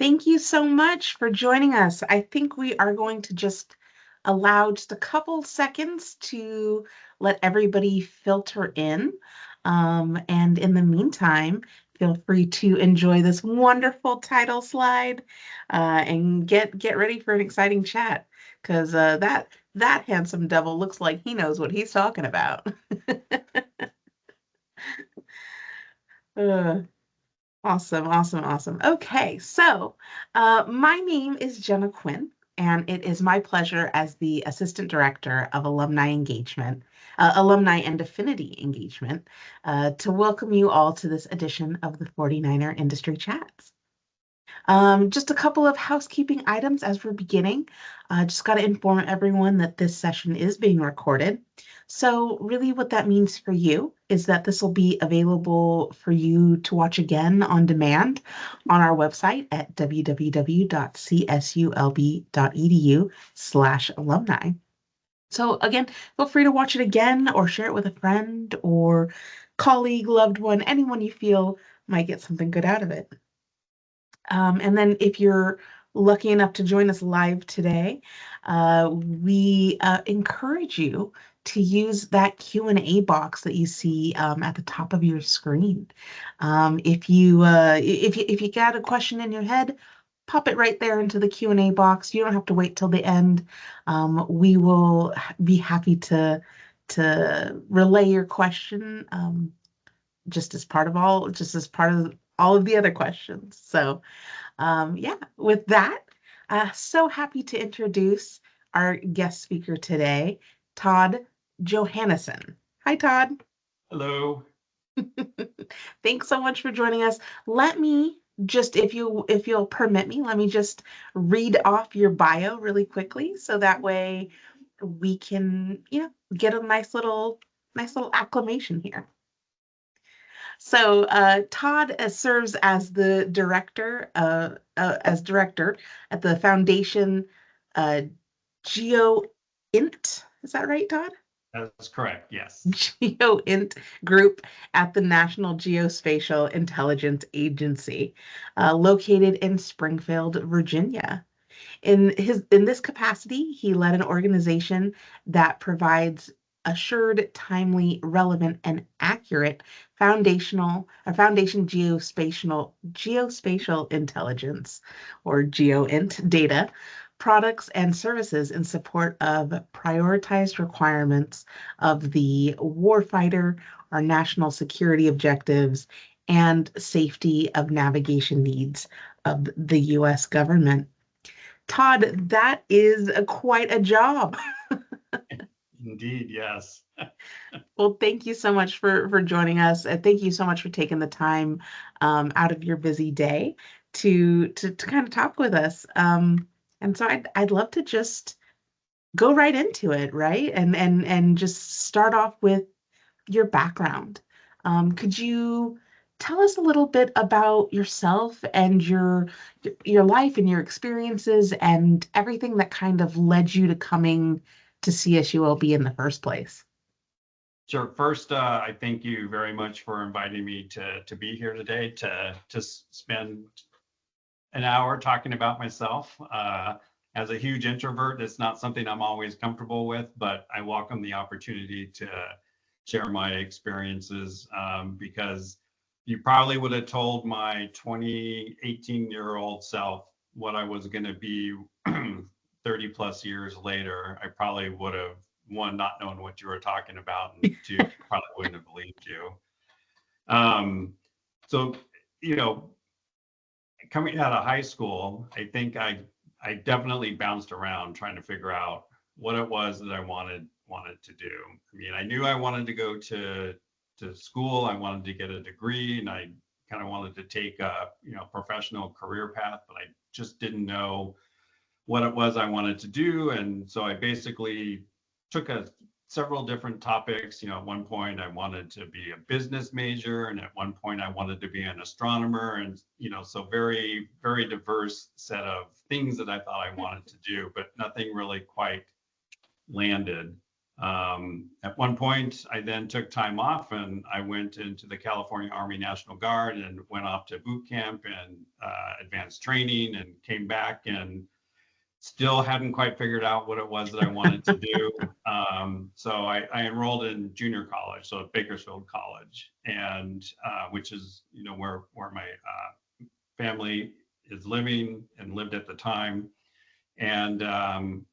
Thank you so much for joining us. I think we are going to just allow just a couple seconds to let everybody filter in. And in the meantime, feel free to enjoy this wonderful title slide and get ready for an exciting chat because that handsome devil looks like he knows what he's talking about. Uh, Awesome, awesome, awesome. Okay, so my name is Jenna Quinn, and it is my pleasure as the Assistant Director of Alumni Engagement, Alumni and Affinity Engagement, to welcome you all to this edition of the 49er Industry Chats. Just a couple of housekeeping items as we're beginning. Just got to inform everyone that this session is being recorded. So really what that means for you is that this will be available for you to watch again on demand on our website at www.csulb.edu/alumni. So again, feel free to watch it again or share it with a friend or colleague, loved one, anyone you feel might get something good out of it. And then if you're lucky enough to join us live today, we encourage you to use that Q&A box that you see at the top of your screen. If you got a question in your head, pop it right there into the Q&A box. You don't have to wait till the end. We will be happy to relay your question just as part of all of the other questions. So yeah, with that, so happy to introduce our guest speaker today, Todd Johanesen. Hi, Todd. Hello. Thanks so much for joining us. Let me just, if you'll permit me, let me just read off your bio really quickly, so that way we can, get a nice little acclamation here. So Todd serves as the director at the foundation GEOINT. Is that right, Todd? That's correct, yes. GEOINT Group at the National Geospatial-Intelligence Agency, located in Springfield, Virginia. In this capacity, he led an organization that provides assured, timely, relevant, and accurate foundation geospatial intelligence, or GEOINT data, products and services in support of prioritized requirements of the warfighter, our national security objectives, and safety of navigation needs of the U.S. government. Todd, that is quite a job. Indeed, yes. Well, thank you so much for joining us. Thank you so much for taking the time out of your busy day to kind of talk with us. And so I'd love to just go right into it, right? And just start off with your background. Could you tell us a little bit about yourself and your life and your experiences and everything that kind of led you to coming to CSULB in the first place? Sure. First, I thank you very much for inviting me to be here today to spend an hour talking about myself. As a huge introvert, it's not something I'm always comfortable with, but I welcome the opportunity to share my experiences because you probably would have told my 18-year-old self what I was going to be 30 plus years later. I probably would have, one, not known what you were talking about, and two, probably wouldn't have believed you. So, coming out of high school, I think I definitely bounced around trying to figure out what it was that I wanted to do. I mean, I knew I wanted to go to school. I wanted to get a degree, and I kind of wanted to take a professional career path, but I just didn't know what it was I wanted to do. And so I basically took several different topics. At one point I wanted to be a business major, and at one point I wanted to be an astronomer, and so very, very diverse set of things that I thought I wanted to do, but nothing really quite landed. At one point, I then took time off and I went into the California Army National Guard and went off to boot camp and advanced training and came back and still hadn't quite figured out what it was that I wanted to do. So I enrolled in junior college, so at Bakersfield College, and which is where my family is living and lived at the time, and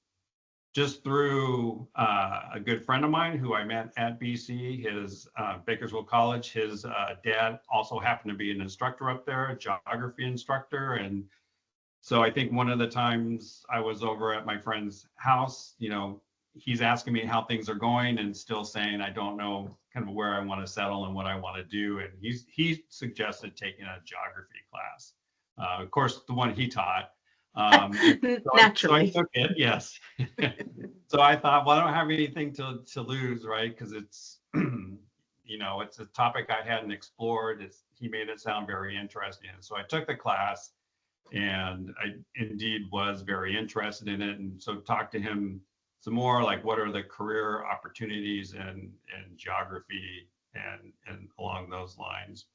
just through a good friend of mine who I met at BC, his Bakersfield College, his dad also happened to be an instructor up there, a geography instructor. And so I think one of the times I was over at my friend's house, he's asking me how things are going and still saying, I don't know kind of where I want to settle and what I want to do. And he suggested taking a geography class. Of course, the one he taught. Naturally. So I took it, yes. So I thought, well, I don't have anything to lose, right? Because it's, it's a topic I hadn't explored. He made it sound very interesting. And so I took the class and I indeed was very interested in it. And so talked to him some more, like what are the career opportunities in geography and along those lines.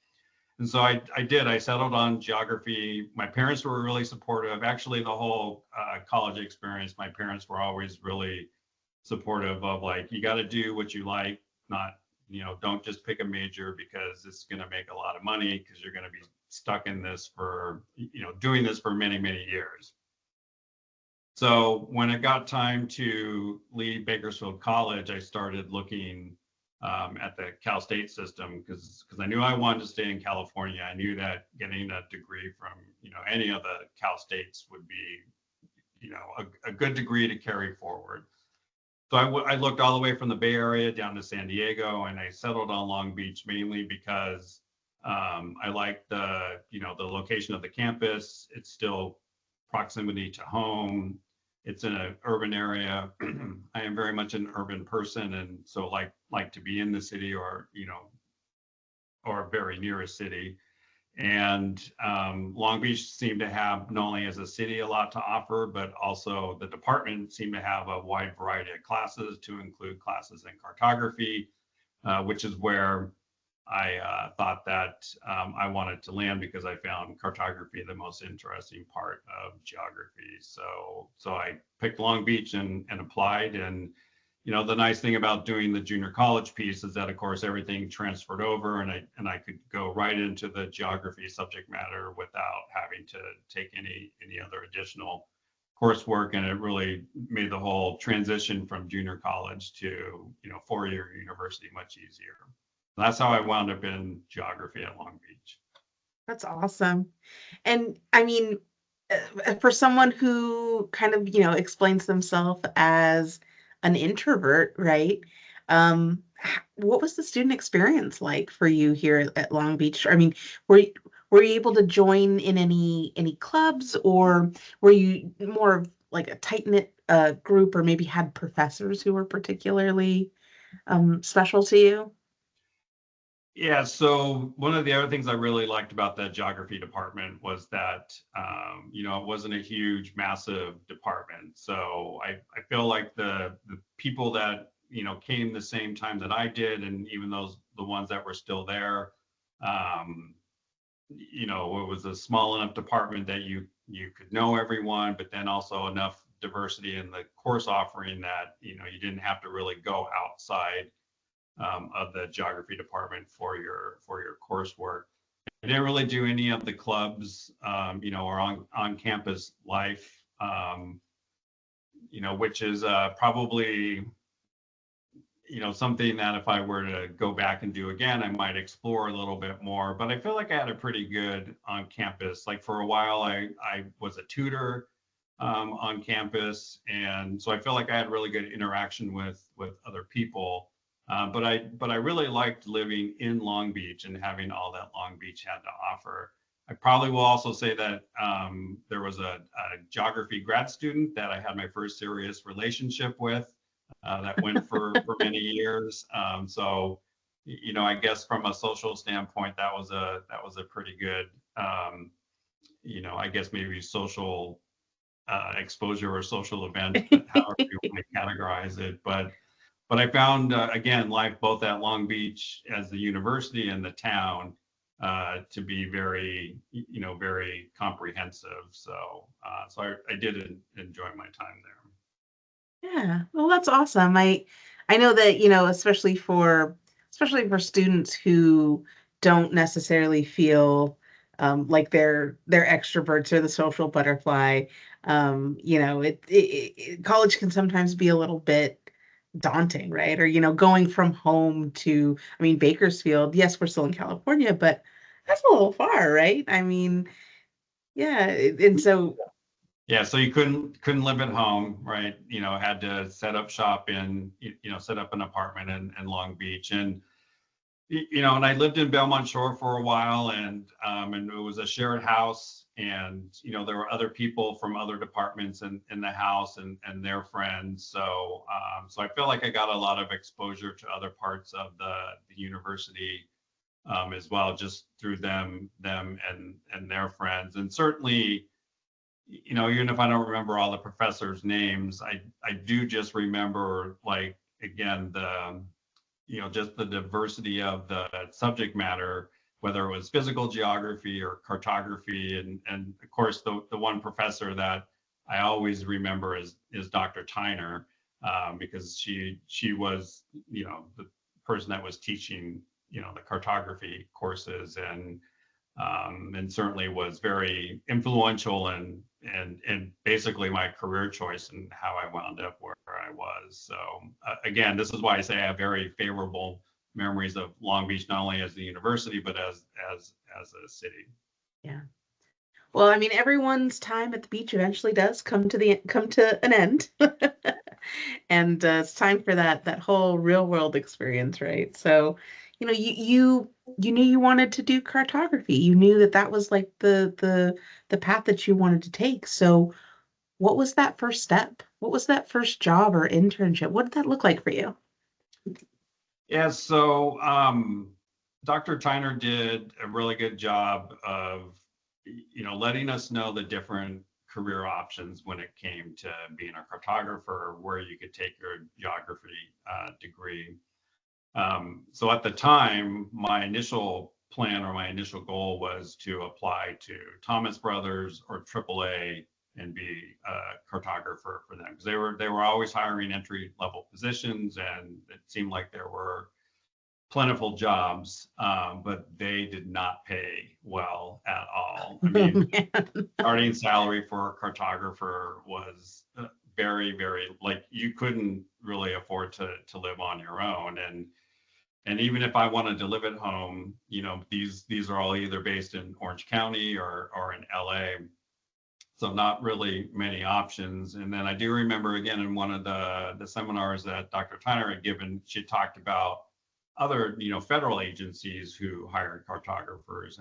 And so I settled on geography. My parents were really supportive. Actually, the whole college experience, my parents were always really supportive of like, you got to do what you like, not, don't just pick a major because it's going to make a lot of money because you're going to be stuck in this for, doing this for many, many years. So when it got time to leave Bakersfield College, I started looking at the Cal State system because I knew I wanted to stay in California. I knew that getting a degree from any of the Cal States would be a good degree to carry forward. So I looked all the way from the Bay Area down to San Diego, and I settled on Long Beach mainly because I liked the location of the campus. It's still proximity to home. It's in an urban area. I am very much an urban person, and so like to be in the city or very near a city. And Long Beach seemed to have not only as a city a lot to offer, but also the department seemed to have a wide variety of classes to include classes in cartography, which is where I thought that I wanted to land because I found cartography the most interesting part of geography. So I picked Long Beach and applied. And the nice thing about doing the junior college piece is that, of course, everything transferred over, and I could go right into the geography subject matter without having to take any other additional coursework, and it really made the whole transition from junior college to 4-year university much easier. That's how I wound up in geography at Long Beach. That's awesome. And I mean, for someone who kind of, explains themselves as an introvert, right? What was the student experience like for you here at Long Beach? I mean, were you able to join in any clubs, or were you more of like a tight-knit group, or maybe had professors who were particularly special to you? Yeah, so one of the other things I really liked about the geography department was that, it wasn't a huge, massive department. So I feel like the people that, came the same time that I did, and even the ones that were still there, it was a small enough department that you could know everyone, but then also enough diversity in the course offering that, you didn't have to really go outside of the geography department for your coursework. I didn't really do any of the clubs, or on campus life, which is probably, something that if I were to go back and do again, I might explore a little bit more. But I feel like I had a pretty good on campus. Like for a while, I was a tutor on campus, and so I feel like I had really good interaction with other people. But I really liked living in Long Beach and having all that Long Beach had to offer. I probably will also say that there was a geography grad student that I had my first serious relationship with that went for many years. So, I guess from a social standpoint, that was a pretty good, I guess maybe social exposure or social event, however you want to categorize it. But but I found, again, life both at Long Beach as the university and the town to be very, very comprehensive. So, I did enjoy my time there. Yeah, well, that's awesome. I know that, especially for students who don't necessarily feel like they're extroverts or the social butterfly. College can sometimes be a little bit daunting, right? Or, going from home to, I mean, Bakersfield, yes, we're still in California, but that's a little far, right? I mean, yeah, and so Yeah, so you couldn't live at home, right? Had to set up shop set up an apartment in Long Beach, and and I lived in Belmont Shore for a while, and it was a shared house, and there were other people from other departments in the house and their friends. So I feel like I got a lot of exposure to other parts of the university as well, just through them and their friends, and certainly even if I don't remember all the professors' names, I do just remember, like, again, just the diversity of the subject matter, whether it was physical geography or cartography, and of course the one professor that I always remember is Dr. Tyner, because she was the person that was teaching the cartography courses, and certainly was very influential and basically my career choice and how I wound up where I was. So again, this is why I say I have very favorable memories of Long Beach, not only as the university, but as a city. yeah. Well, I mean, everyone's time at the beach eventually does come to an end, and it's time for that whole real world experience, right? So, you knew you wanted to do cartography. You knew that that was like the path that you wanted to take. So, what was that first step? What was that first job or internship? What did that look like for you? Yeah, so Dr. Tyner did a really good job of, letting us know the different career options when it came to being a cartographer, where you could take your geography degree. So at the time, my initial plan or my initial goal was to apply to Thomas Brothers or AAA and be a cartographer for them, because they were always hiring entry level positions, and it seemed like there were plentiful jobs, but they did not pay well at all. I Oh, mean, man. starting salary for a cartographer was very, very, like, you couldn't really afford to live on your own. And even if I wanted to live at home, these are all either based in Orange County or in LA. So not really many options. And then I do remember, again, in one of the seminars that Dr. Tyner had given, she talked about other, federal agencies who hired cartographers.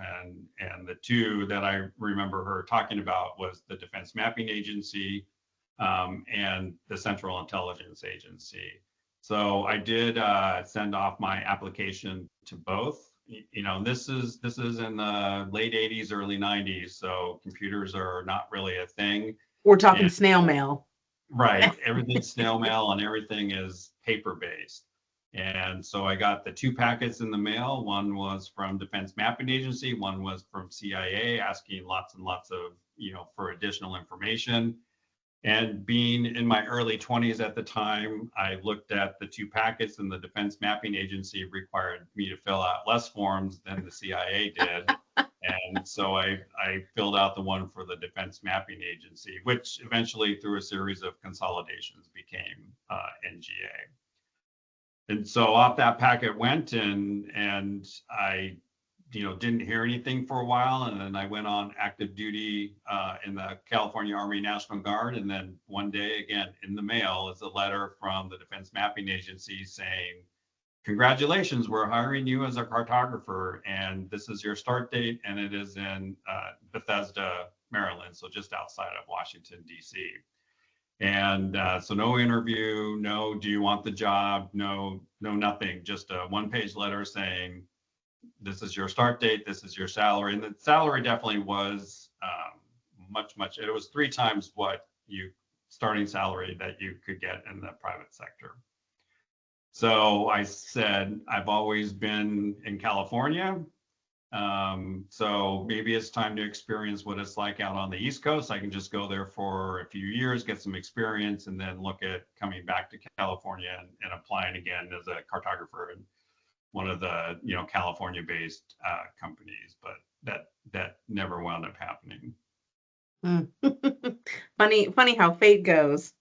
And the two that I remember her talking about was the Defense Mapping Agency and the Central Intelligence Agency. So I did send off my application to both. This is in the late 80s, early 90s, so computers are not really a thing. We're talking And snail mail. right, everything's snail mail and everything is paper based. And so I got the two packets in the mail. One was from Defense Mapping Agency, one was from CIA, asking lots and lots of, for additional information. And being in my early 20s at the time, I looked at the two packets, and the Defense Mapping Agency required me to fill out less forms than the CIA did. And so I filled out the one for the Defense Mapping Agency, which eventually, through a series of consolidations, became NGA. And so off that packet went, and I didn't hear anything for a while, and then I went on active duty in the California Army National Guard. And then one day, again, in the mail is a letter from the Defense Mapping Agency saying, congratulations, we're hiring you as a cartographer, and this is your start date, and it is in Bethesda, Maryland, so just outside of Washington, D.C. And so no interview, no, do you want the job? No, nothing, just a one-page letter saying, this is your start date, this is your salary. And the salary definitely was much, it was 3 times what you starting salary that you could get in the private sector. So I said, I've always been in California. So maybe it's time to experience what it's like out on the East Coast. I can just go there for a few years, get some experience, and then look at coming back to California and applying again as a cartographer in one of the, California-based companies. But that never wound up happening. Mm. Funny how fate goes.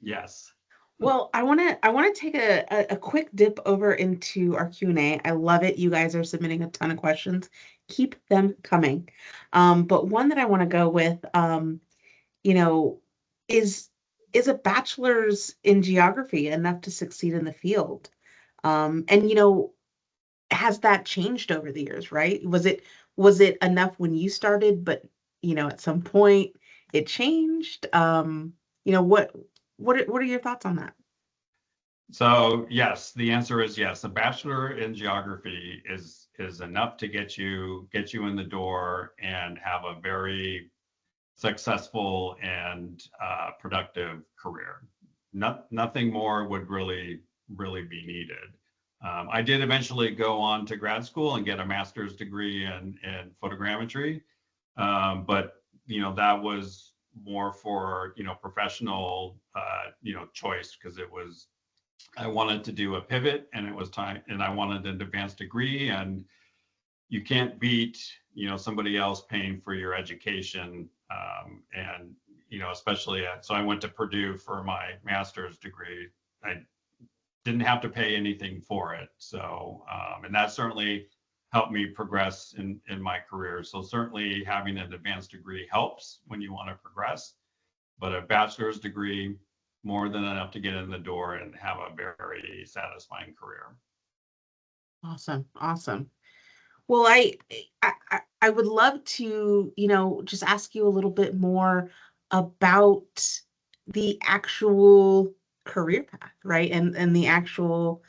Yes. Well, I wanna take a quick dip over into our Q&A. I love it. You guys are submitting a ton of questions. Keep them coming. But one that I want to go with, you know, is is a bachelor's in geography enough to succeed in the field? And has that changed over the years, right? Was it enough when you started, but at some point it changed? What are your thoughts on that? So yes, the answer is yes. A bachelor in geography is enough to get you in the door and have a very successful and productive career. Nothing more would really be needed. I did eventually go on to grad school and get a master's degree in photogrammetry, but that was more for professional choice, because I wanted to do a pivot and it was time, and I wanted an advanced degree, and you can't beat somebody else paying for your education, and especially so I went to Purdue for my master's degree. I didn't have to pay anything for it, so and that certainly helped me progress in my career. So certainly having an advanced degree helps when you want to progress, but a bachelor's degree, more than enough to get in the door and have a very satisfying career. Awesome, awesome. Well, I would love to, just ask you a little bit more about the actual career path, right? And the actual,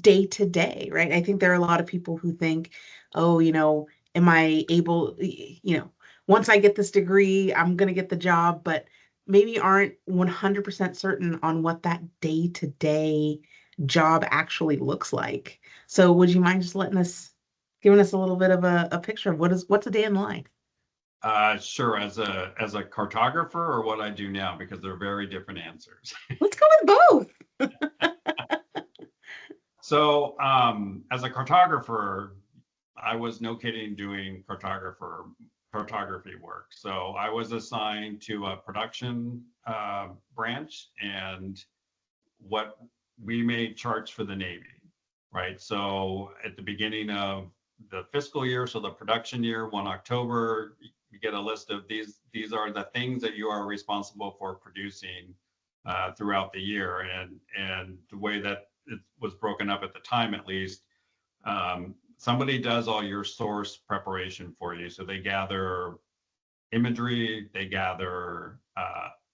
day to day, right? I think there are a lot of people who think, oh, am I able, once I get this degree, I'm going to get the job, but maybe aren't 100% certain on what that day to day job actually looks like. So would you mind just giving us a little bit of a picture of what's a day in life? Sure, as a cartographer, or what I do now, because they're very different answers. Let's go with both. So as a cartographer, I was, no kidding, doing cartography work. So I was assigned to a production branch, and what we made charts for the Navy, right? So at the beginning of the fiscal year, so the production year, 1 October, you get a list of these are the things that you are responsible for producing throughout the year. And the way that it was broken up at the time, at least, somebody does all your source preparation for you. So they gather imagery, they gather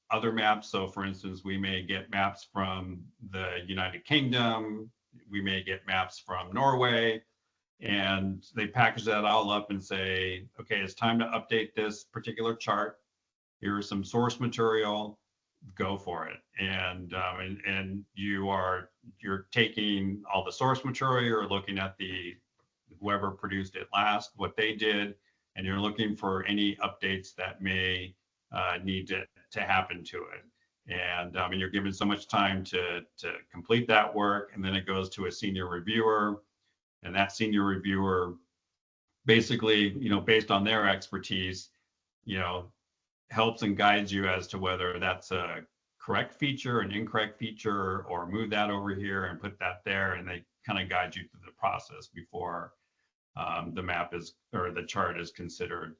other maps. So for instance, we may get maps from the United Kingdom, we may get maps from Norway, and they package that all up and say, okay, it's time to update this particular chart. Here's some source material, go for it. And you're taking all the source material, you're looking at the whoever produced it last, what they did, and you're looking for any updates that may need to happen to it. And you're given so much time to complete that work, and then it goes to a senior reviewer, and that senior reviewer basically, based on their expertise, you know, helps and guides you as to whether that's a correct feature, an incorrect feature, or move that over here and put that there, and they kind of guide you through the process before the map is, or the chart is, considered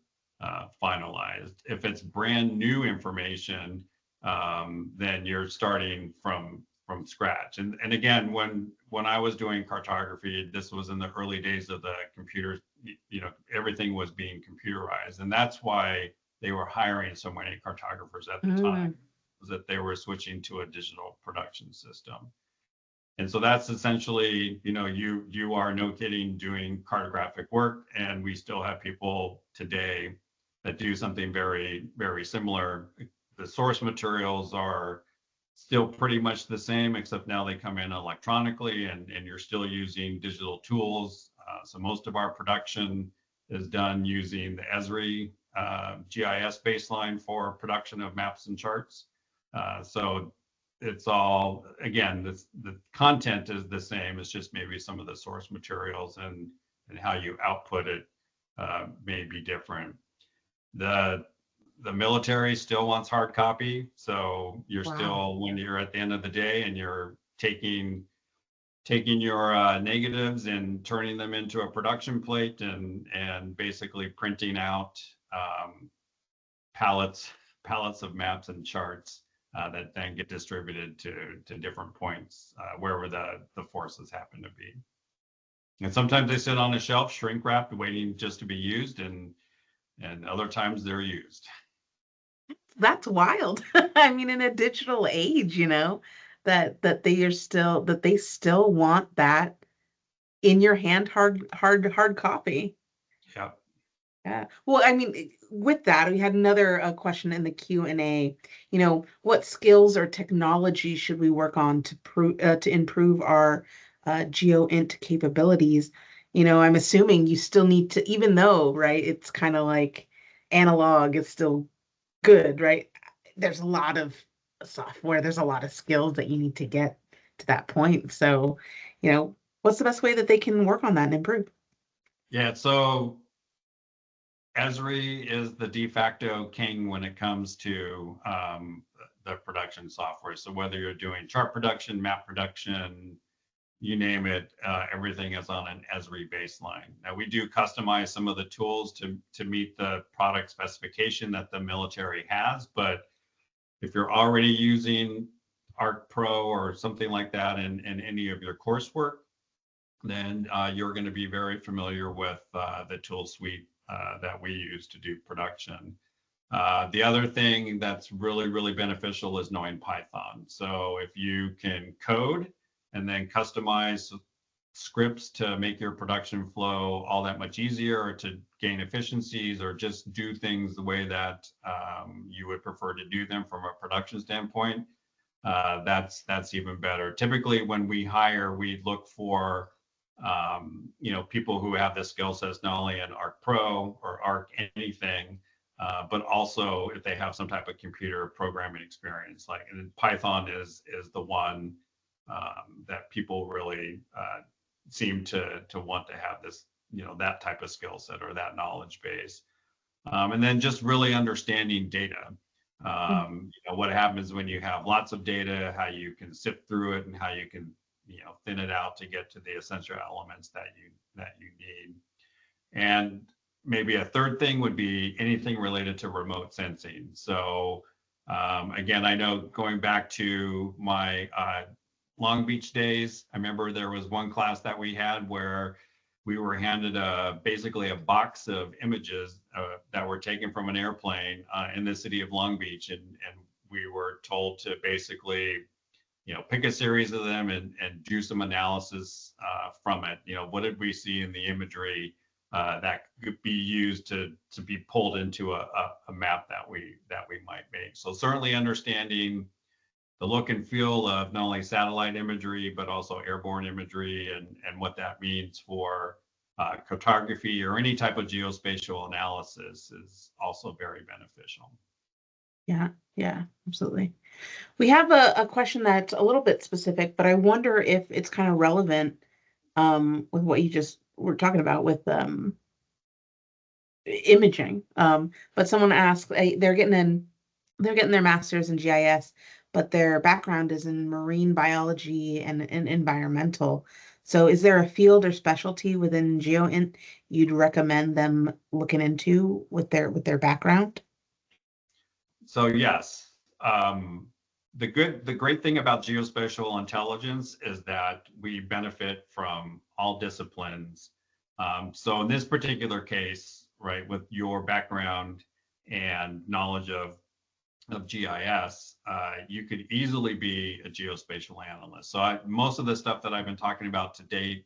finalized. If it's brand new information, then you're starting from scratch. And again, when I was doing cartography, this was in the early days of the computers. Everything was being computerized, and that's why they were hiring so many cartographers at the time, was that they were switching to a digital production system. And so that's essentially, you are, no kidding, doing cartographic work. And we still have people today that do something very, very similar. The source materials are still pretty much the same, except now they come in electronically, and you're still using digital tools. So most of our production is done using the Esri GIS baseline for production of maps and charts. So it's all, again, the content is the same. It's just maybe some of the source materials and how you output it may be different. The military still wants hard copy, so you're Wow. still, when you're at the end of the day and you're taking your negatives and turning them into a production plate, and basically printing out pallets of maps and charts that then get distributed to different points wherever the forces happen to be. And sometimes they sit on a shelf, shrink wrapped, waiting just to be used, and other times they're used. That's wild. I mean, in a digital age, that they still want that in your hand, hard copy. Yeah. Yeah. Well, I mean, with that, we had another question in the Q&A. What skills or technology should we work on to improve our GeoInt capabilities? I'm assuming you still need to, even though, right, it's kind of like analog is still good, right? There's a lot of software, there's a lot of skills that you need to get to that point. So, what's the best way that they can work on that and improve? Yeah, so Esri is the de facto king when it comes to the production software. So whether you're doing chart production, map production, you name it, everything is on an Esri baseline. Now we do customize some of the tools to meet the product specification that the military has, but if you're already using Arc Pro or something like that in any of your coursework, then you're going to be very familiar with the tool suite that we use to do production. The other thing that's really, really beneficial is knowing Python. So if you can code and then customize scripts to make your production flow all that much easier, or to gain efficiencies, or just do things the way that you would prefer to do them from a production standpoint, that's even better. Typically, when we hire, we look for people who have the skill sets not only in Arc Pro or Arc anything, but also if they have some type of computer programming experience. Like, and Python is the one that people really seem to want to have this, that type of skill set or that knowledge base. And then just really understanding data. What happens when you have lots of data, how you can sift through it, and how you can thin it out to get to the essential elements that you need. And maybe a third thing would be anything related to remote sensing. So again, I know going back to my Long Beach days, I remember there was one class that we had where we were handed basically a box of images that were taken from an airplane in the city of Long Beach, and we were told to basically pick a series of them and do some analysis from it. What did we see in the imagery that could be used to be pulled into a map that we might make. So certainly understanding the look and feel of not only satellite imagery, but also airborne imagery, and what that means for cartography or any type of geospatial analysis is also very beneficial. Yeah, absolutely. We have a question that's a little bit specific, but I wonder if it's kind of relevant with what you just were talking about with imaging. But someone asked, they're getting their master's in GIS, but their background is in marine biology and environmental. So is there a field or specialty within GeoInt you'd recommend them looking into with their background? So yes, the great thing about geospatial intelligence is that we benefit from all disciplines. So in this particular case, right, with your background and knowledge of GIS, you could easily be a geospatial analyst. So most of the stuff that I've been talking about to date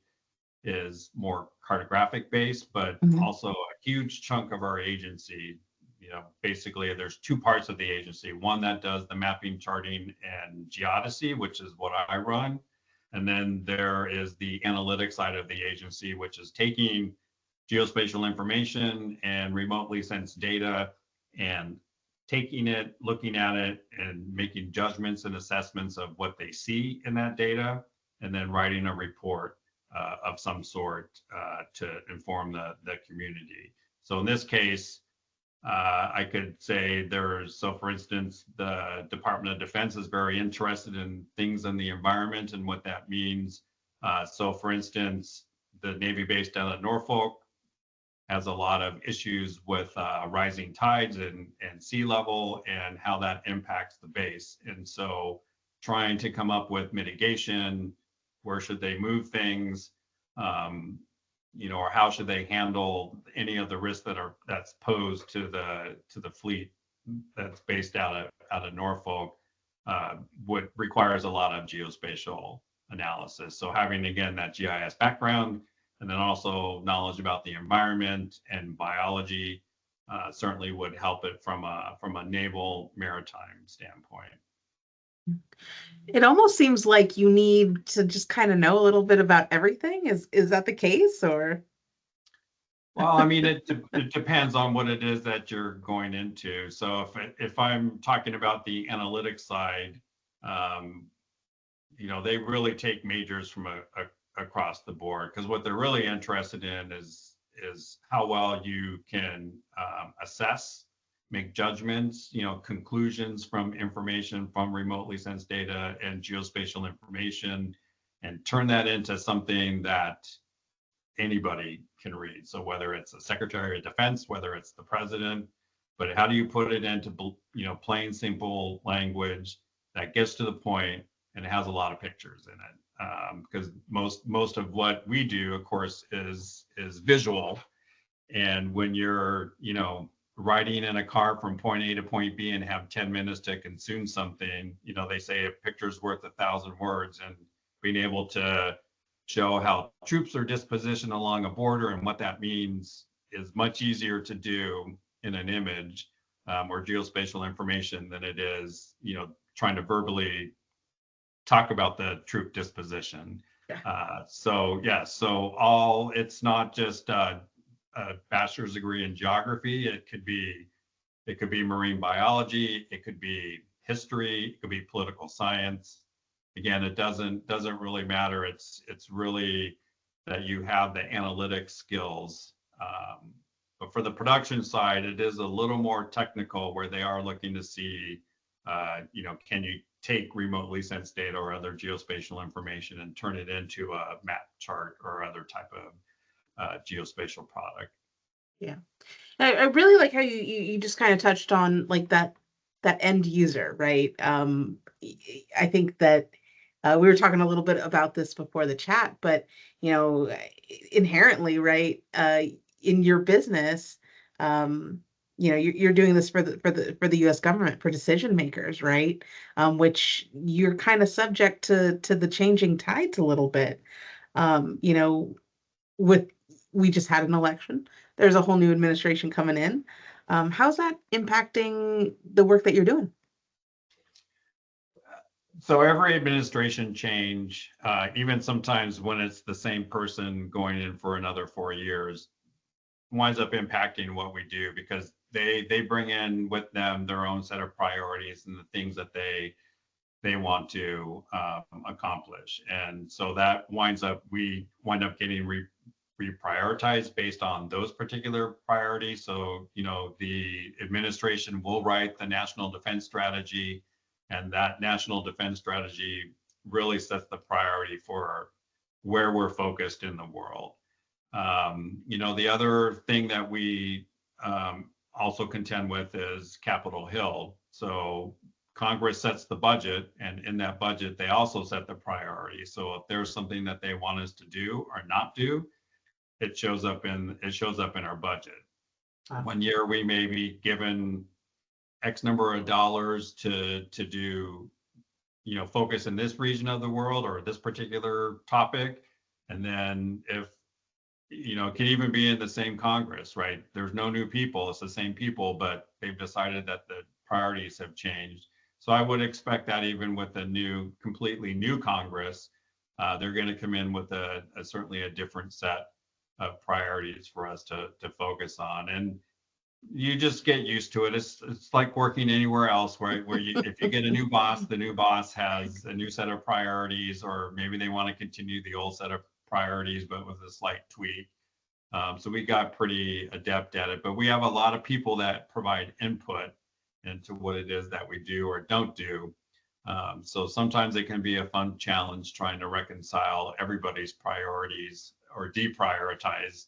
is more cartographic based, but also a huge chunk of our agency basically there's two parts of the agency, one that does the mapping, charting, and geodesy, which is what I run. And then there is the analytics side of the agency, which is taking geospatial information and remotely sensed data and taking it, looking at it, and making judgments and assessments of what they see in that data, and then writing a report of some sort to inform the community. So in this case, I could say so for instance, the Department of Defense is very interested in things in the environment and what that means. So for instance, the Navy base down at Norfolk has a lot of issues with rising tides and sea level and how that impacts the base. And so trying to come up with mitigation, where should they move things, or how should they handle any of the risks that's posed to the fleet that's based out of Norfolk, requires a lot of geospatial analysis. So having, again, that GIS background and then also knowledge about the environment and biology certainly would help it from a naval maritime standpoint. It almost seems like you need to just kind of know a little bit about everything. Is that the case, or? Well, I mean, it depends on what it is that you're going into. So if I'm talking about the analytics side, they really take majors from across the board, because what they're really interested in is how well you can assess, make judgments, conclusions from information from remotely sensed data and geospatial information, and turn that into something that anybody can read. So whether it's a Secretary of Defense, whether it's the president, but how do you put it into plain, simple language that gets to the point and it has a lot of pictures in it? Because most of what we do, of course, is visual. And when you're riding in a car from point A to point B and have 10 minutes to consume something, they say a picture's worth 1,000 words, and being able to show how troops are dispositioned along a border and what that means is much easier to do in an image or geospatial information than it is, trying to verbally talk about the troop disposition. Yeah. So it's not just a bachelor's degree in geography. It could be marine biology. It could be history. It could be political science. Again, it doesn't really matter. It's really that you have the analytic skills. But for the production side, it is a little more technical, where they are looking to see, can you take remotely sensed data or other geospatial information and turn it into a map, chart, or other type of geospatial product. Yeah, I really like how you just kind of touched on like that end user, right? I think that we were talking a little bit about this before the chat, but inherently, right, in your business, you're doing this for the U.S. government, for decision makers, right? Which you're kind of subject to the changing tides a little bit. We just had an election. There's a whole new administration coming in. How's that impacting the work that you're doing? So every administration change, even sometimes when it's the same person going in for another 4 years, winds up impacting what we do, because they bring in with them their own set of priorities and the things that they want to accomplish. And so that we wind up getting reprioritized based on those particular priorities. So, the administration will write the national defense strategy, and that national defense strategy really sets the priority for where we're focused in the world. The other thing that we also contend with is Capitol Hill. So Congress sets the budget, and in that budget, they also set the priority. So if there's something that they want us to do or not do, it shows up in our budget. Wow. One year we may be given X number of dollars to do, focus in this region of the world or this particular topic. And then if can even be in the same Congress, right? There's no new people, it's the same people, but they've decided that the priorities have changed. So I would expect that even with a completely new Congress, they're going to come in with certainly a different set of priorities for us to focus on. And you just get used to it. It's like working anywhere else, right? Where if you get a new boss, the new boss has a new set of priorities, or maybe they want to continue the old set of priorities, but with a slight tweak. So we got pretty adept at it, but we have a lot of people that provide input into what it is that we do or don't do. So sometimes it can be a fun challenge trying to reconcile everybody's priorities or deprioritized,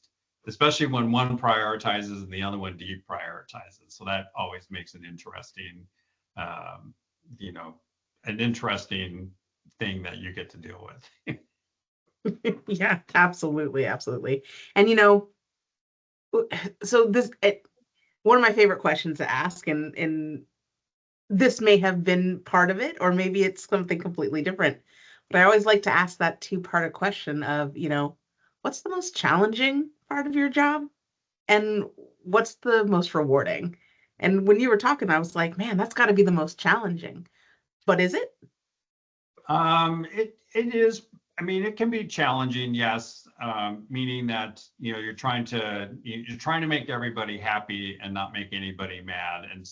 especially when one prioritizes and the other one deprioritizes. So that always makes an interesting, um, you know, an interesting thing that you get to deal with. Yeah, absolutely, absolutely. And so one of my favorite questions to ask, and this may have been part of it, or maybe it's something completely different. But I always like to ask that two-part question of, what's the most challenging part of your job, and what's the most rewarding? And when you were talking, I was like, man, that's got to be the most challenging. But is it? It is. I mean, it can be challenging, yes. Meaning that you're trying to make everybody happy and not make anybody mad, and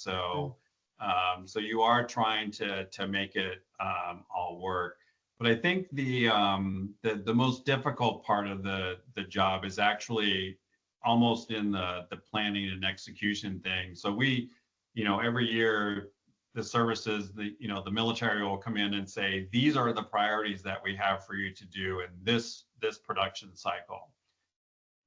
Mm. so you are trying to make it all work. But I think the most difficult part of the job is actually almost in the planning and execution thing. So every year the services, the military will come in and say, these are the priorities that we have for you to do in this production cycle.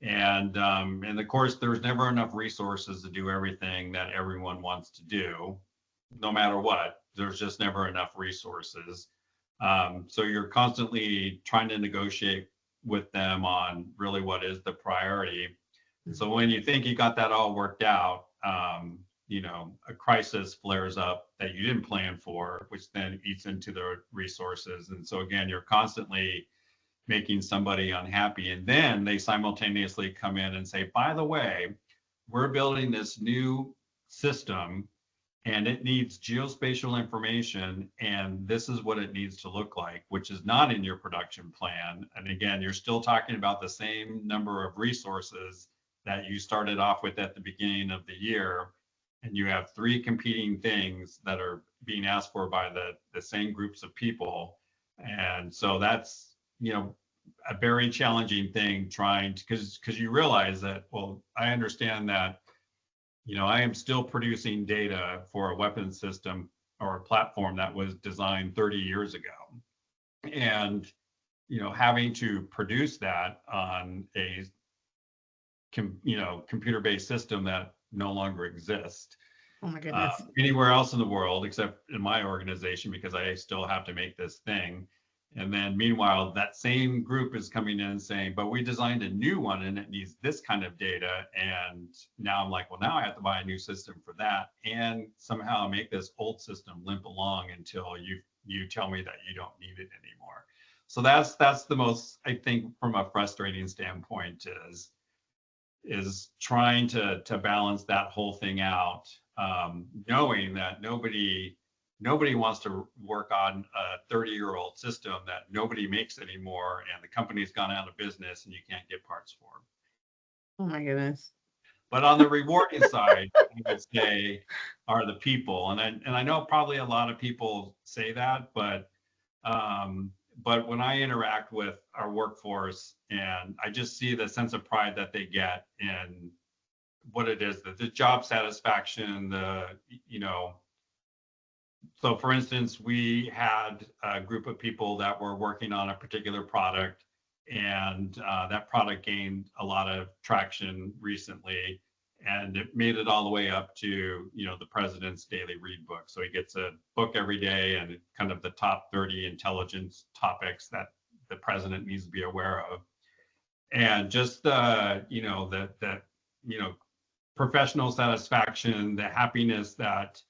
And of course, there's never enough resources to do everything that everyone wants to do, no matter what. There's just never enough resources. So you're constantly trying to negotiate with them on really what is the priority. And so when you think you got that all worked out, a crisis flares up that you didn't plan for, which then eats into the resources. And so again, you're constantly making somebody unhappy. And then they simultaneously come in and say, by the way, we're building this new system and it needs geospatial information, and this is what it needs to look like, which is not in your production plan. And again, you're still talking about the same number of resources that you started off with at the beginning of the year, and you have three competing things that are being asked for by the same groups of people. And so that's a very challenging thing, trying to, because you realize that, well, I understand that I am still producing data for a weapon system or a platform that was designed 30 years ago. And, having to produce that on a, computer-based system that no longer exists Oh my goodness. anywhere else in the world, except in my organization, because I still have to make this thing. And then meanwhile, that same group is coming in and saying, but we designed a new one and it needs this kind of data. And now I'm like, well, now I have to buy a new system for that and somehow make this old system limp along until you tell me that you don't need it anymore. So that's the most, I think, from a frustrating standpoint, is trying to balance that whole thing out, knowing that nobody wants to work on a 30-year-old system that nobody makes anymore and the company's gone out of business and you can't get parts for. Oh my goodness. But on the rewarding side, I would say are the people. And I know probably a lot of people say that, but when I interact with our workforce and I just see the sense of pride that they get in what it is, the job satisfaction, so for instance, we had a group of people that were working on a particular product, and that product gained a lot of traction recently, and it made it all the way up to the president's daily read book. So he gets a book every day, and kind of the top 30 intelligence topics that the president needs to be aware of, and just the professional satisfaction, the happiness that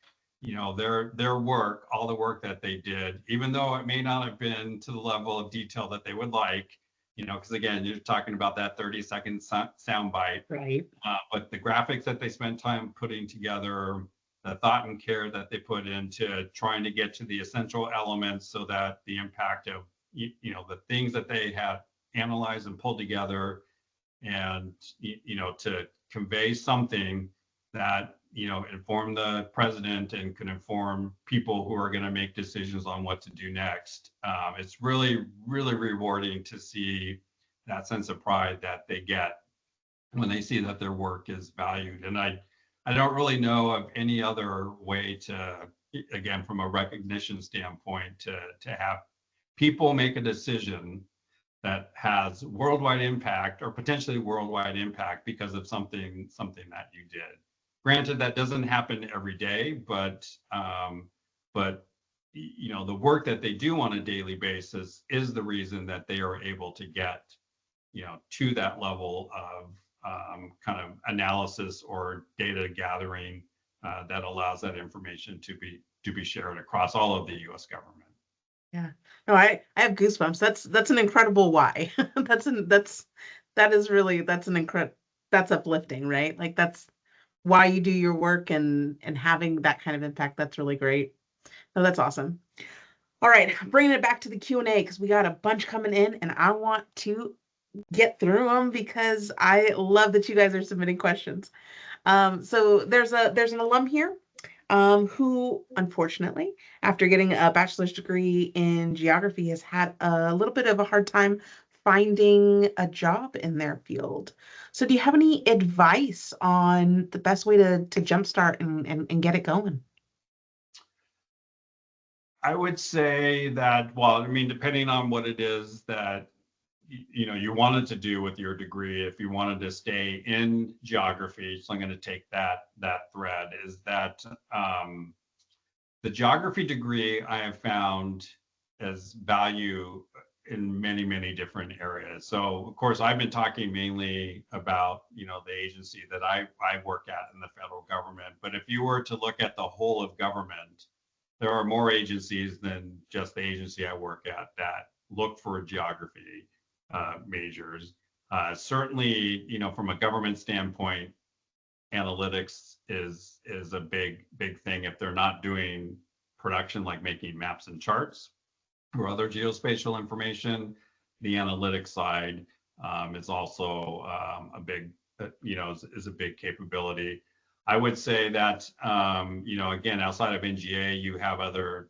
their work, all the work that they did, even though it may not have been to the level of detail that they would like, because again, you're talking about that 30-second sound bite. Right. But the graphics that they spent time putting together, the thought and care that they put into trying to get to the essential elements so that the impact of, the things that they had analyzed and pulled together, and, to convey something that, inform the president and can inform people who are going to make decisions on what to do next. It's really, really rewarding to see that sense of pride that they get when they see that their work is valued. And I don't really know of any other way to, again, from a recognition standpoint, to have people make a decision that has worldwide impact or potentially worldwide impact because of something that you did. Granted, that doesn't happen every day, but the work that they do on a daily basis is the reason that they are able to get, to that level of kind of analysis or data gathering that allows that information to be shared across all of the U.S. government. Yeah. No, I have goosebumps. That's an incredible why. That is really, that's uplifting, right? Like that's why you do your work, and having that kind of impact. That's really great. No, that's awesome. All right, bringing it back to the Q&A, because we got a bunch coming in and I want to get through them because I love that you guys are submitting questions. So there's an alum here who, unfortunately, after getting a bachelor's degree in geography, has had a little bit of a hard time finding a job in their field. So do you have any advice on the best way to jumpstart and get it going? I would say that, well, I mean, depending on what it is that you wanted to do with your degree, if you wanted to stay in geography, so I'm going to take that thread, is that the geography degree I have found as value in many, many different areas. So of course, I've been talking mainly about, the agency that I work at in the federal government. But if you were to look at the whole of government, there are more agencies than just the agency I work at that look for geography majors. Certainly, from a government standpoint, analytics is a big thing. If they're not doing production like making maps and charts or other geospatial information, the analytics side is also a big, is a big capability. I would say that, again, outside of NGA, you have other,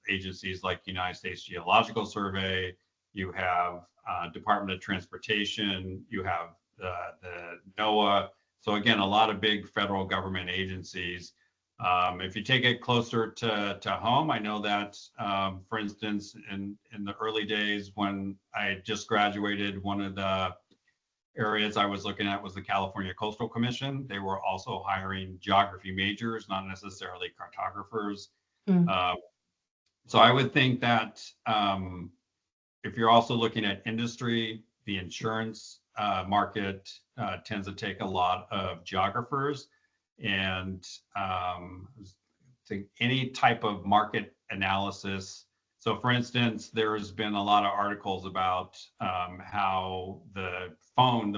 agencies like United States Geological Survey, you have Department of Transportation, you have the NOAA. So again, a lot of big federal government agencies. If you take it closer to home, I know that, for instance, in the early days when I just graduated, one of the areas I was looking at was the California Coastal Commission. They were also hiring geography majors, not necessarily cartographers. Mm. So I would think that if you're also looking at industry, the insurance market tends to take a lot of geographers, and any type of market analysis. So for instance, there's been a lot of articles about how the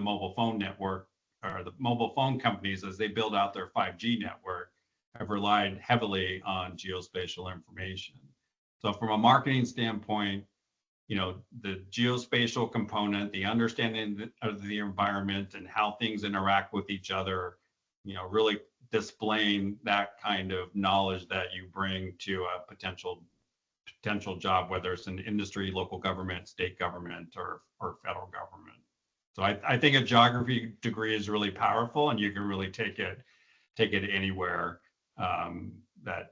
mobile phone network, or the mobile phone companies, as they build out their 5G network, have relied heavily on geospatial information. So from a marketing standpoint, the geospatial component, the understanding of the environment and how things interact with each other, really displaying that kind of knowledge that you bring to a potential job, whether it's an industry, local government, state government, or federal government. So I think a geography degree is really powerful, and you can really take it anywhere that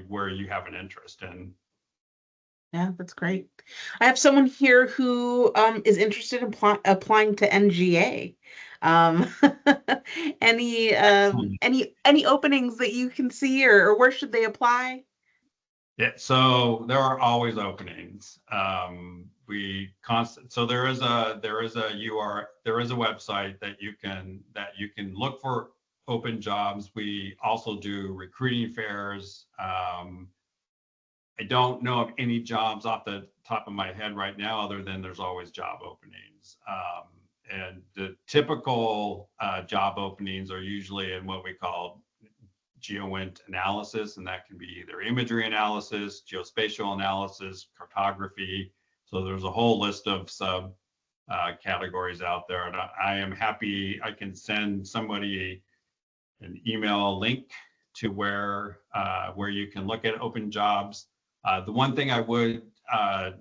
where you have an interest in. Yeah, that's great. I have someone here who is interested in applying to NGA. Um, any openings that you can see, or where should they apply? Yeah, so there are always openings. So there is a website that you can look for open jobs. We also do recruiting fairs. I don't know of any jobs off the top of my head right now, other than there's always job openings. And the typical job openings are usually in what we call GEOINT analysis, and that can be either imagery analysis, geospatial analysis, cartography. So there's a whole list of sub categories out there, and I am happy I can send somebody an email link to where you can look at open jobs. The one thing I would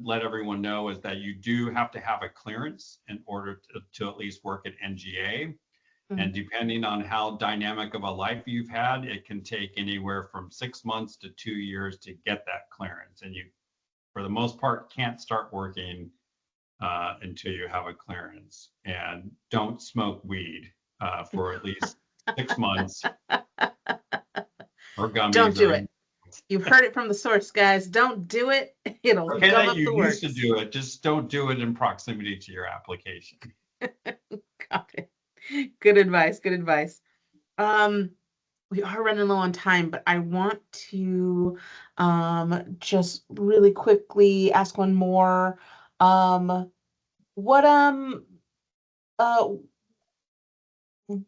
let everyone know is that you do have to have a clearance in order to at least work at NGA. And depending on how dynamic of a life you've had, it can take anywhere from 6 months to 2 years to get that clearance. And you, for the most part, can't start working until you have a clearance. And don't smoke weed for at least 6 months. Or gummies. Don't do it. You've heard it from the source, guys. Don't do it. It'll okay gum that up you the used works. to do it. Just don't do it in proximity to your application. Got it. Good advice. Good advice. We are running low on time, but I want to just really quickly ask one more. What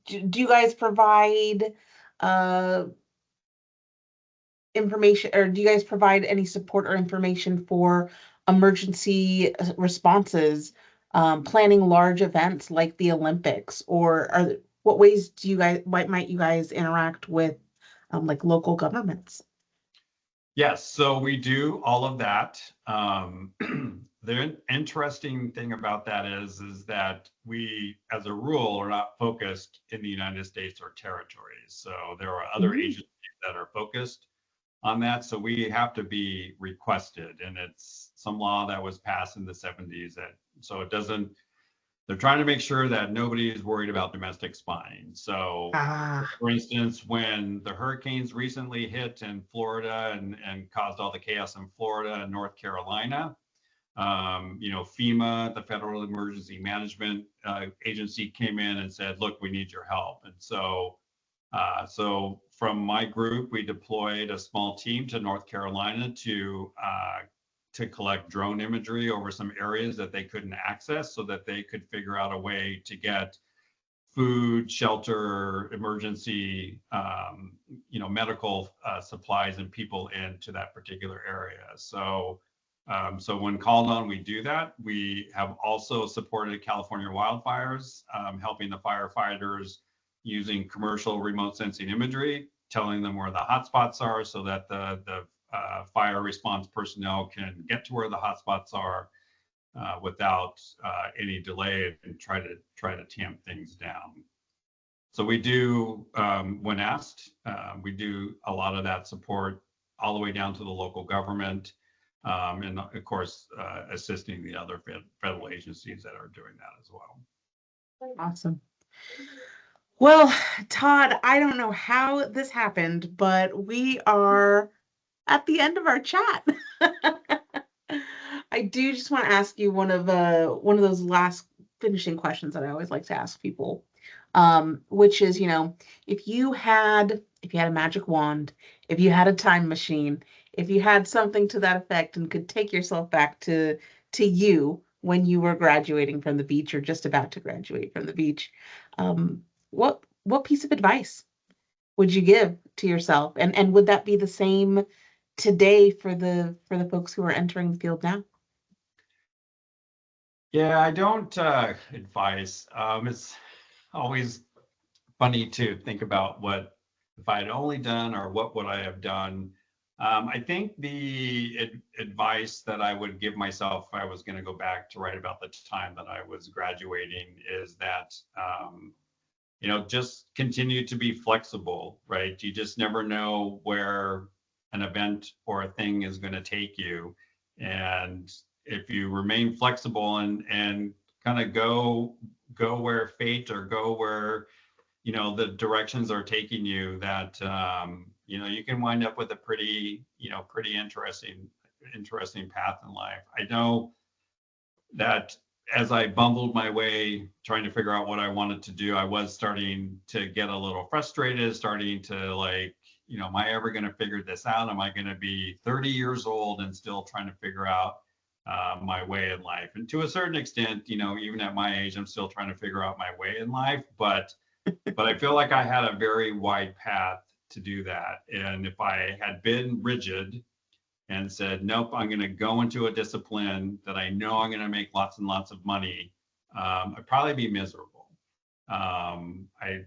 do you guys provide information, or do you guys provide any support or information for emergency responses, planning large events like the Olympics, or what ways do you guys, might you guys interact with like local governments? Yes, so we do all of that. The interesting thing about that is that we, as a rule, are not focused in the United States or territories. So there are other agencies that are focused on that. So we have to be requested, and it's some law that was passed in the 70s. That so it doesn't. They're trying to make sure that nobody is worried about domestic spying. So, for instance, when the hurricanes recently hit in Florida and caused all the chaos in Florida and North Carolina, FEMA, the Federal Emergency Management Agency, came in and said, "Look, we need your help." And so from my group, we deployed a small team to North Carolina to collect drone imagery over some areas that they couldn't access, so that they could figure out a way to get food, shelter, emergency, medical supplies and people into that particular area. So when called on, we do that. We have also supported California wildfires, helping the firefighters using commercial remote sensing imagery, telling them where the hotspots are so that the fire response personnel can get to where the hotspots are without any delay, and try to tamp things down. So we do, when asked, we do a lot of that support all the way down to the local government, and of course assisting the other federal agencies that are doing that as well. Awesome. Well, Todd, I don't know how this happened, but we are at the end of our chat. I do just want to ask you one of those last finishing questions that I always like to ask people, which is, if you had a magic wand, if you had a time machine, if you had something to that effect and could take yourself back to you when you were graduating from the beach or just about to graduate from the beach, what piece of advice would you give to yourself? And would that be the same today for the folks who are entering the field now? Yeah, I don't advise. It's always funny to think about what if I had only done, or what would I have done. I think the advice that I would give myself if I was going to go back to right about the time that I was graduating is that just continue to be flexible, right? You just never know where an event or a thing is going to take you. And if you remain flexible and kind of go where fate, or go where, the directions are taking you, that, you can wind up with a pretty interesting path in life. I know that as I bumbled my way trying to figure out what I wanted to do, I was starting to get a little frustrated, starting to am I ever going to figure this out? Am I going to be 30 years old and still trying to figure out my way in life? And to a certain extent, even at my age, I'm still trying to figure out my way in life. But I feel like I had a very wide path to do that. And if I had been rigid and said, nope, I'm going to go into a discipline that I know I'm going to make lots and lots of money, I'd probably be miserable. I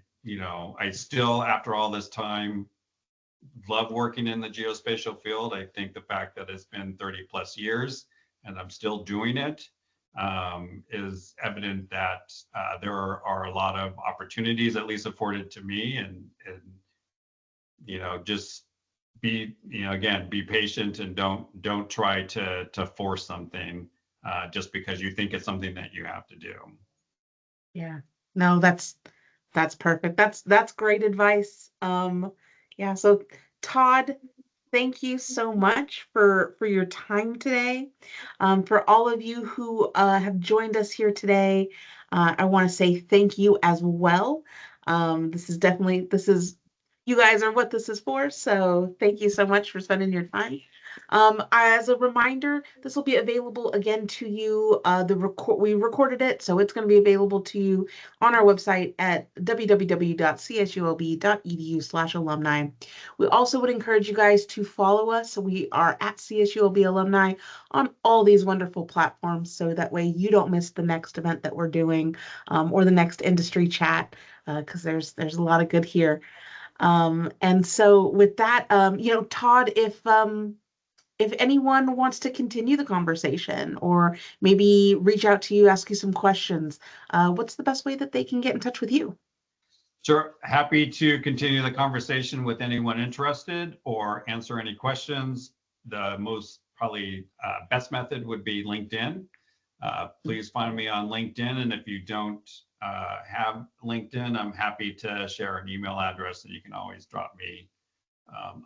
still, after all this time, love working in the geospatial field. I think the fact that it's been 30 plus years and I'm still doing it is evident that there are a lot of opportunities, at least afforded to me, and just be patient and don't try to force something just because you think it's something that you have to do. Yeah, no, that's perfect. That's great advice. Yeah, so Todd, thank you so much for your time today. For all of you who have joined us here today, I want to say thank you as well. This is you guys are what this is for. So thank you so much for spending your time. As a reminder, this will be available again to you. We recorded it, so it's going to be available to you on our website at www.csulb.edu/alumni. We also would encourage you guys to follow us. We are at CSULB Alumni on all these wonderful platforms, so that way you don't miss the next event that we're doing or the next industry chat, because there's a lot of good here. And so with that, Todd, if anyone wants to continue the conversation or maybe reach out to you, ask you some questions, what's the best way that they can get in touch with you? Sure. Happy to continue the conversation with anyone interested or answer any questions. The most probably best method would be LinkedIn. Please find me on LinkedIn. And if you don't have LinkedIn, I'm happy to share an email address, and you can always drop me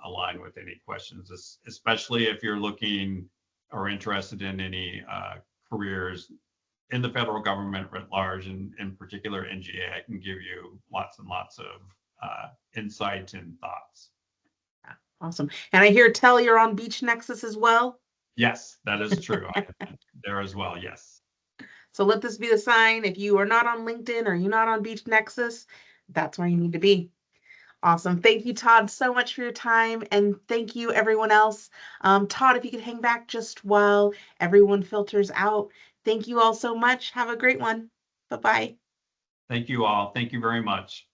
a line with any questions, especially if you're looking or interested in any careers in the federal government writ large, and in particular NGA. I can give you lots and lots of insight and thoughts. Awesome. And I hear tell you're on Beach Nexus as well. Yes, that is true. I am there as well. Yes. So let this be the sign. If you are not on LinkedIn or you're not on Beach Nexus, that's where you need to be. Awesome. Thank you, Todd, so much for your time. And thank you, everyone else. Todd, if you could hang back just while everyone filters out. Thank you all so much. Have a great one. Bye-bye. Thank you all. Thank you very much.